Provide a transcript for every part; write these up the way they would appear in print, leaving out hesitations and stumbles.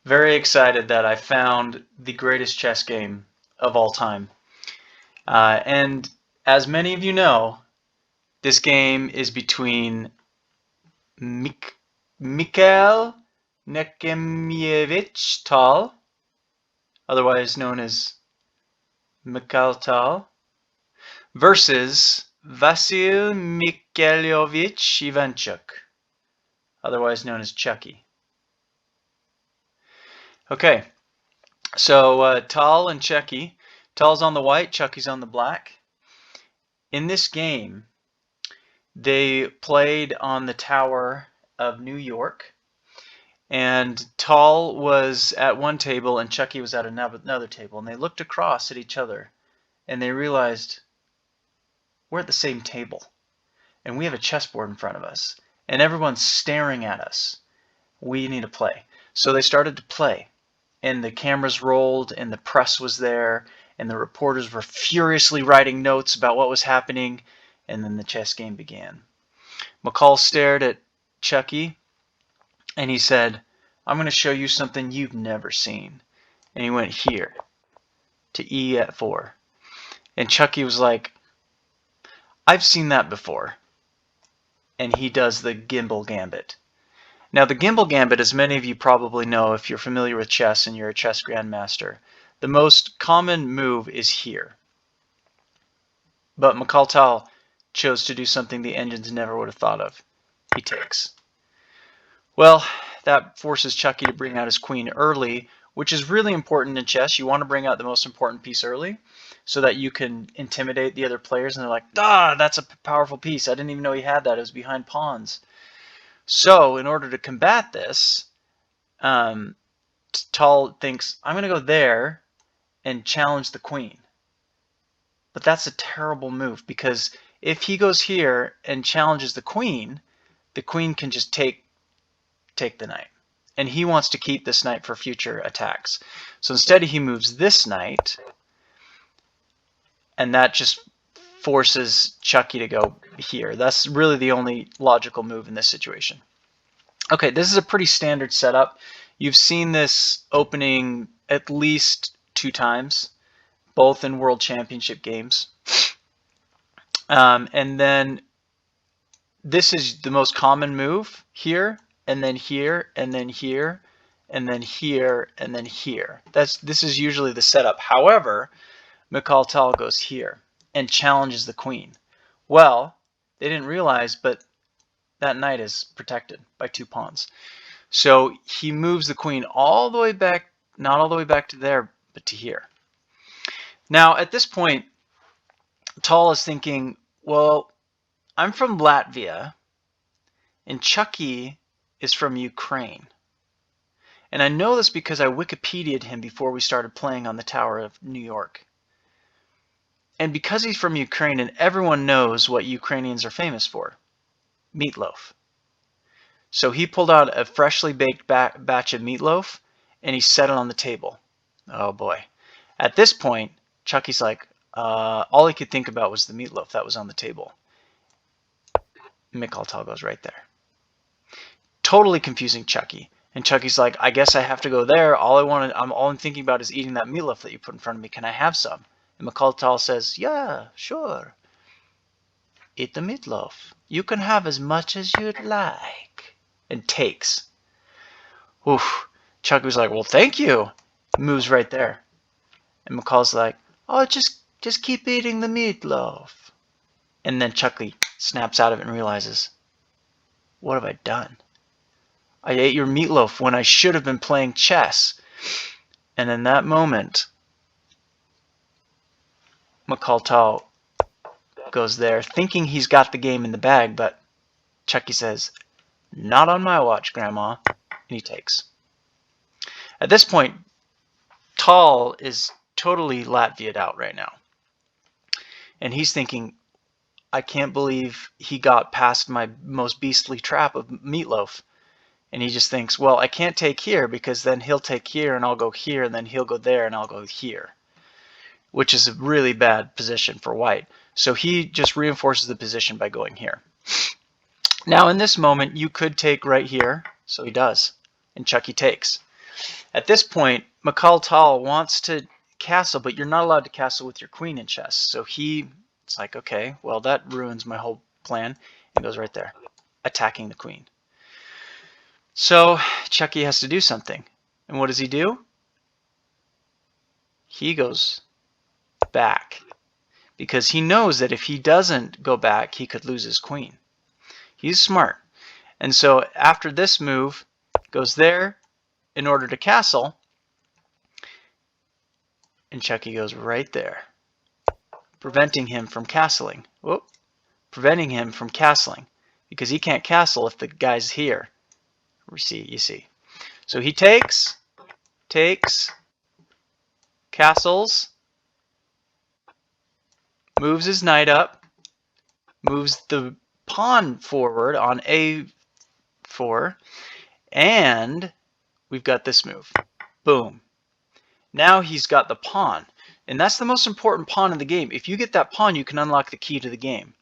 Very excited that I found the greatest chess game of all time. And as many of you know, this game is between Mikhail Nekemievich Tal, otherwise known as Mikhail Tal, versus Vasyl Mikhailovich Ivanchuk, otherwise known as Chucky. Okay, so Tal and Chucky. Tal's on the white, Chucky's on the black. In this game, they played on the Tower of New York, and Tal was at one table and Chucky was at another table, and they looked across at each other and they realized we're at the same table and we have a chessboard in front of us and everyone's staring at us. We need to play. So they started to play, and the cameras rolled and the press was there and the reporters were furiously writing notes about what was happening, and then the chess game began. Mikhail stared at Chucky and he said, "I'm going to show you something you've never seen." And he went here to E4. And Chucky was like, "I've seen that before." And he does the gimbal gambit. Now, the gimbal gambit, as many of you probably know if you're familiar with chess and you're a chess grandmaster, the most common move is here. But Mikhail Tal chose to do something the engines never would have thought of. He takes. Well, that forces Chucky to bring out his queen early, which is really important in chess. You want to bring out the most important piece early so that you can intimidate the other players, and they're like, "Ah, that's a powerful piece. I didn't even know he had that. It was behind pawns." So in order to combat this, Tal thinks, "I'm going to go there and challenge the queen." But that's a terrible move, because if he goes here and challenges the queen can just take the knight. And he wants to keep this knight for future attacks. So instead he moves this knight, and that just forces Chucky to go here. That's really the only logical move in this situation. Okay, this is a pretty standard setup. You've seen this opening at least 2 times, both in World Championship games. And then this is the most common move here, and then here, and then here, and then here, and then here. This is usually the setup. However, Mikhail Tal goes here and challenges the queen. Well, they didn't realize, but that knight is protected by 2 pawns. So he moves the queen all the way back, not all the way back to there, but to here. Now, at this point, Tal is thinking, well, I'm from Latvia, and Chucky is from Ukraine. And I know this because I Wikipedia'd him before we started playing on the Tower of New York. And because he's from Ukraine, and everyone knows what Ukrainians are famous for, meatloaf. So he pulled out a freshly baked batch of meatloaf, and he set it on the table. Oh boy. At this point, Chucky's like, all he could think about was the meatloaf that was on the table. Mikhail Tal goes right there. Totally confusing Chucky. And Chucky's like, "I guess I have to go there. All I'm thinking about is eating that meatloaf that you put in front of me. Can I have some?" And Mikhail Tal says, "Yeah, sure. Eat the meatloaf. You can have as much as you'd like." And takes. Oof. Chucky was like, "Well, thank you." Moves right there. And Mikhail's like, "Oh, just keep eating the meatloaf." And then Chucky snaps out of it and realizes, what have I done? I ate your meatloaf when I should have been playing chess. And in that moment, Mikhail Tal goes there thinking he's got the game in the bag, but Chucky says, "Not on my watch, Grandma," and he takes. At this point, Tal is totally Latvia'd out right now. And he's thinking, I can't believe he got past my most beastly trap of meatloaf. And he just thinks, well, I can't take here because then he'll take here and I'll go here, and then he'll go there and I'll go here, which is a really bad position for white. So he just reinforces the position by going here. Now in this moment, you could take right here, so he does, and Chucky takes. At this point, Mikhail Tal wants to castle, but you're not allowed to castle with your queen in chess. So it's like, okay, well, that ruins my whole plan, and goes right there, attacking the queen. So Chucky has to do something. And what does he do? He goes back, because he knows that if he doesn't go back, he could lose his queen. He's smart. And so after this move, goes there in order to castle, and Chucky goes right there, preventing him from castling. Whoop. Preventing him from castling, because he can't castle if the guy's here. You see. So he takes, castles, moves his knight up, moves the pawn forward on a4, and we've got this move. Boom. Now he's got the pawn, and that's the most important pawn in the game. If you get that pawn, you can unlock the key to the game.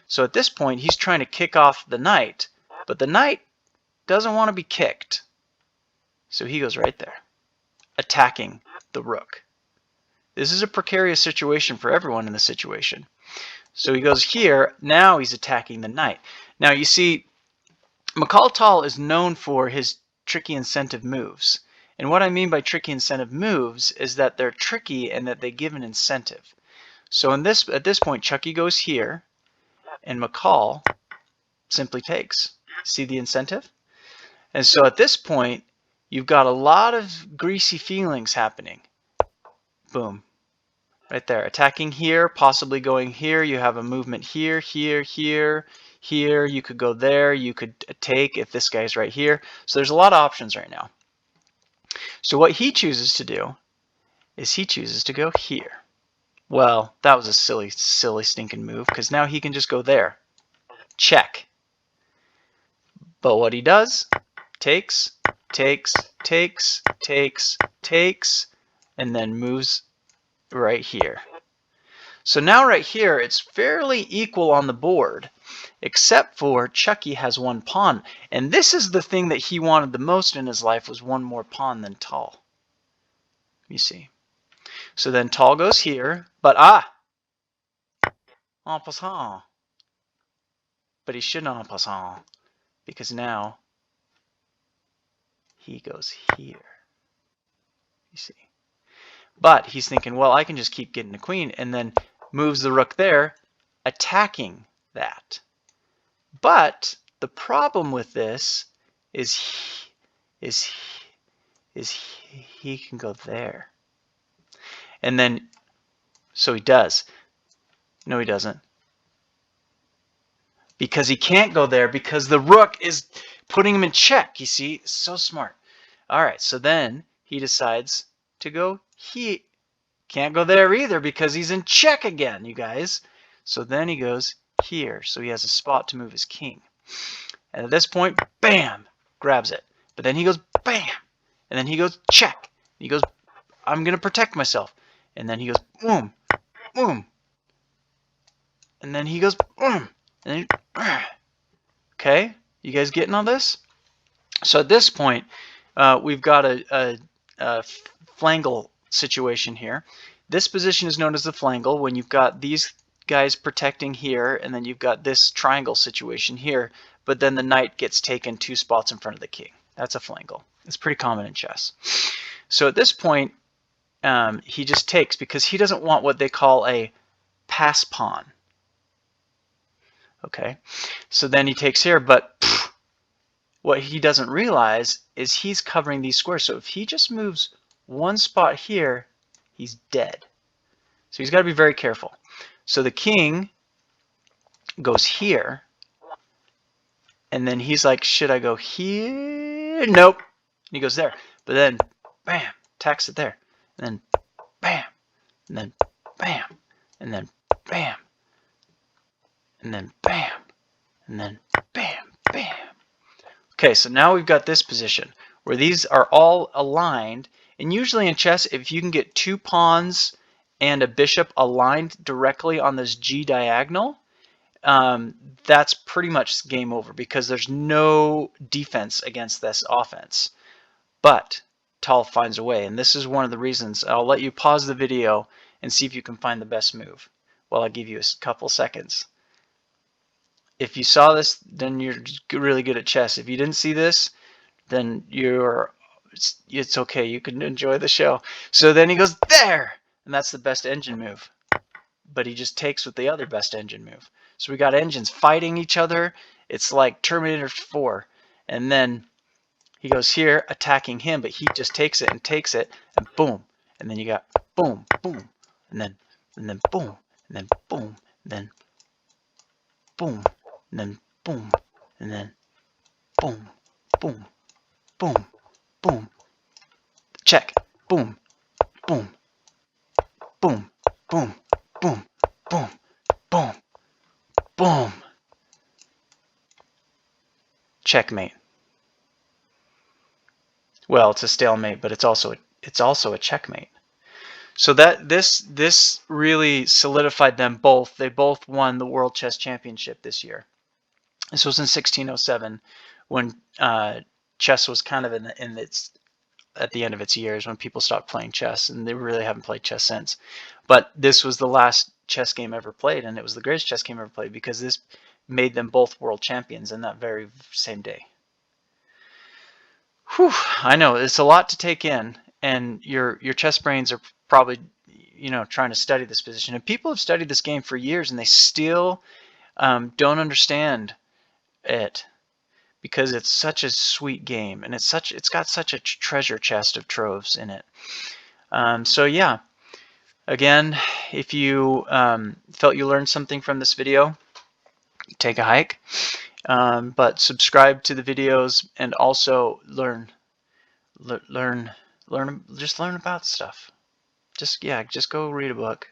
So at this point, he's trying to kick off the knight, but the knight doesn't want to be kicked. So he goes right there, attacking the rook. This is a precarious situation for everyone in the situation. So he goes here. Now he's attacking the knight. Now you see, Mikhail Tal is known for his tricky incentive moves. And what I mean by tricky incentive moves is that they're tricky and that they give an incentive. So at this point, Chucky goes here, and Mikhail simply takes. See the incentive? And so at this point, you've got a lot of greasy feelings happening. Boom. Right there. Attacking here, possibly going here. You have a movement here, here, here, here. You could go there. You could take if this guy's right here. So there's a lot of options right now. So what he chooses to do is he chooses to go here. Well, that was a silly stinking move, because now he can just go there. Check. But what he does, takes, and then moves right here. So now right here, it's fairly equal on the board, except for Chucky has one pawn. And this is the thing that he wanted the most in his life, was one more pawn than Tal. You see. So then Tal goes here, but en passant. But he shouldn't en passant, because now he goes here. You see. But he's thinking, well, I can just keep getting the queen, and then moves the rook there, attacking that. But the problem with this is he can go there. And then, so he does. No, he doesn't. Because he can't go there, because the rook is putting him in check. You see, it's so smart. All right, so then he decides to go here. Can't go there either, because he's in check again, you guys. So then he goes here, so he has a spot to move his king. And at this point, bam, grabs it. But then he goes bam, and then he goes check. He goes, I'm going to protect myself. And then he goes boom, boom. And then he goes boom. And then, okay, you guys getting all this? So at this point, we've got a flangle situation here. This position is known as the flangle, when you've got these guys protecting here, and then you've got this triangle situation here, but then the knight gets taken 2 spots in front of the king. That's a flangle. It's pretty common in chess. So at this point, he just takes, because he doesn't want what they call a pass pawn. Okay, so then he takes here, but what he doesn't realize is he's covering these squares. So if he just moves one spot here, he's dead. So he's got to be very careful. So the king goes here, and then he's like, should I go here? Nope. And he goes there. But then, bam, attacks it there. And then, bam, and then, bam, and then, bam, and then, bam, and then, bam, bam. Okay, so now we've got this position where these are all aligned. And usually in chess, if you can get 2 pawns and a bishop aligned directly on this G diagonal, that's pretty much game over, because there's no defense against this offense. But Tal finds a way. And this is one of the reasons. I'll let you pause the video and see if you can find the best move. Well, I'll give you a couple seconds. If you saw this, then you're really good at chess. If you didn't see this, then it's okay. You can enjoy the show. So then he goes there, and that's the best engine move. But he just takes with the other best engine move. So we got engines fighting each other. It's like Terminator 4. And then he goes here attacking him, but he just takes it, and boom. And then you got boom, boom, and then boom, and then boom, and then boom, and then boom, and then boom, boom, boom, boom. Check. Boom, boom, boom, boom, boom, boom, boom, boom. Checkmate. Well, it's a stalemate, but it's also a checkmate. So that this really solidified them both. They both won the World Chess Championship this year. This was in 1607, when chess was kind of at the end of its years, when people stopped playing chess, and they really haven't played chess since. But this was the last chess game ever played, and it was the greatest chess game ever played because this made them both world champions in that very same day. Whew, I know it's a lot to take in, and your chess brains are probably trying to study this position. And people have studied this game for years, and they still don't understand it because it's such a sweet game, and it's got such a treasure chest of troves in it. So yeah, again, if you felt you learned something from this video, take a hike. But subscribe to the videos and also learn about stuff. Just go read a book.